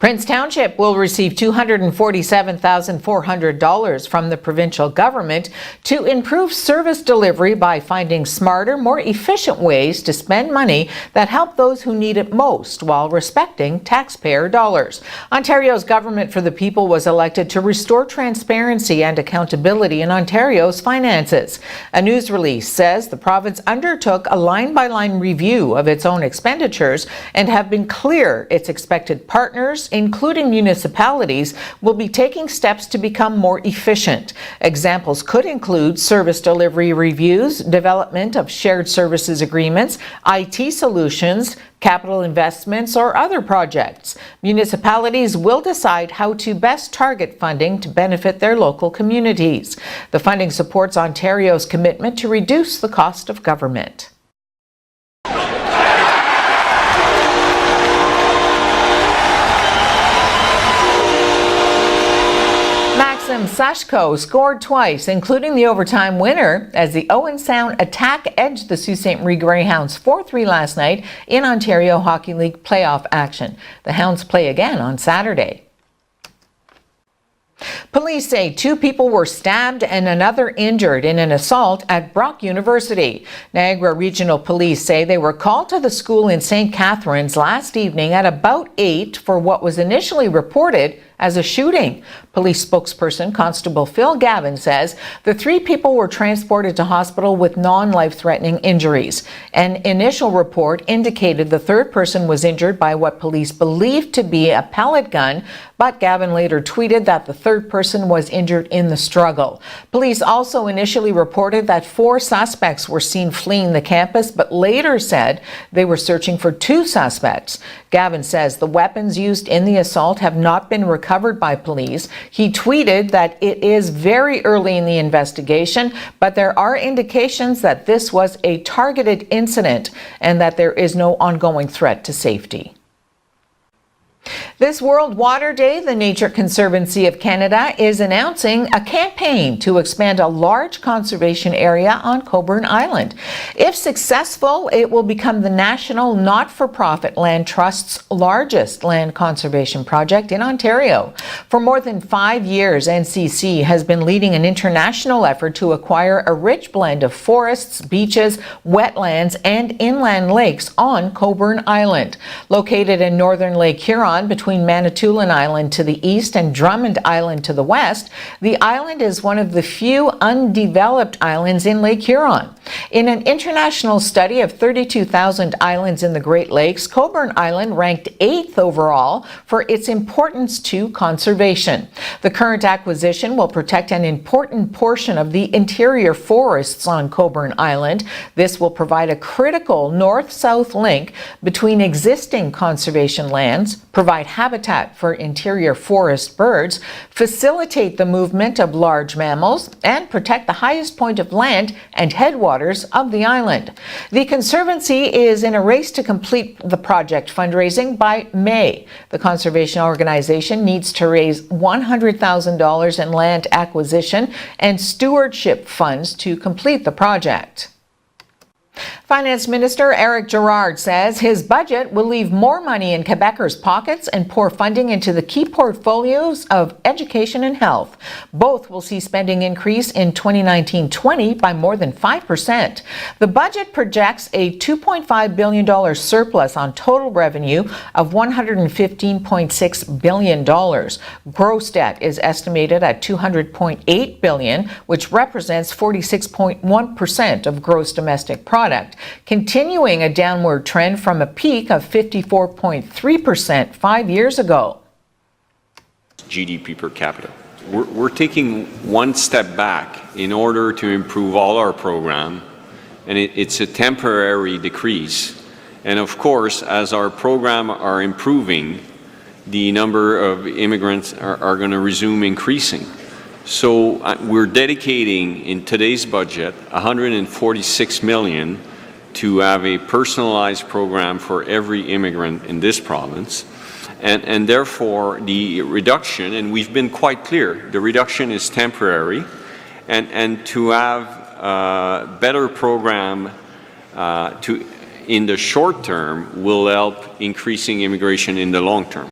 Prince Township will receive $247,400 from the provincial government to improve service delivery by finding smarter, more efficient ways to spend money that help those who need it most while respecting taxpayer dollars. Ontario's Government for the People was elected to restore transparency and accountability in Ontario's finances. A news release says the province undertook a line-by-line review of its own expenditures and have been clear its expected partners, including municipalities, will be taking steps to become more efficient. Examples could include service delivery reviews, development of shared services agreements, IT solutions, capital investments, or other projects. Municipalities will decide how to best target funding to benefit their local communities. The funding supports Ontario's commitment to reduce the cost of government. Sashko scored twice, including the overtime winner, as the Owen Sound attack edged the Sault Ste. Marie Greyhounds 4-3 last night in Ontario Hockey League playoff action. The Hounds play again on Saturday. Police say 2 people were stabbed and another injured in an assault at Brock University. Niagara Regional Police say they were called to the school in St. Catharines last evening at about 8 for what was initially reported as a shooting. Police spokesperson Constable Phil Gavin says the 3 people were transported to hospital with non-life-threatening injuries. An initial report indicated the 3rd person was injured by what police believed to be a pellet gun, but Gavin later tweeted that the 3rd person was injured in the struggle. Police also initially reported that 4 suspects were seen fleeing the campus, but later said they were searching for 2 suspects. Gavin says the weapons used in the assault have not been recovered by police. He tweeted that it is very early in the investigation, but there are indications that this was a targeted incident and that there is no ongoing threat to safety. This World Water Day, the Nature Conservancy of Canada is announcing a campaign to expand a large conservation area on Cobourn Island. If successful, it will become the national not-for-profit land trust's largest land conservation project in Ontario. For more than 5 years, NCC has been leading an international effort to acquire a rich blend of forests, beaches, wetlands, and inland lakes on Cobourn Island. Located in northern Lake Huron, between Manitoulin Island to the east and Drummond Island to the west, the island is one of the few undeveloped islands in Lake Huron. In an international study of 32,000 islands in the Great Lakes, Cobourn Island ranked 8th overall for its importance to conservation. The current acquisition will protect an important portion of the interior forests on Cobourn Island. This will provide a critical north-south link between existing conservation lands, provide habitat for interior forest birds, facilitate the movement of large mammals, and protect the highest point of land and headwaters of the island. The Conservancy is in a race to complete the project fundraising by May. The conservation organization needs to raise $100,000 in land acquisition and stewardship funds to complete the project. Finance Minister Eric Girard says his budget will leave more money in Quebecers' pockets and pour funding into the key portfolios of education and health. Both will see spending increase in 2019-20 by more than 5%. The budget projects a $2.5 billion surplus on total revenue of $115.6 billion. Gross debt is estimated at $200.8 billion, which represents 46.1% of gross domestic product, continuing a downward trend from a peak of 54.3% 5 years ago. GDP per capita. We're taking one step back in order to improve all our program, and it's a temporary decrease. And of course, as our program are improving, the number of immigrants are going to resume increasing. So we're dedicating in today's budget $146 million to have a personalized program for every immigrant in this province. And therefore the reduction, and we've been quite clear, the reduction is temporary, and to have a better program in the short term will help increasing immigration in the long term.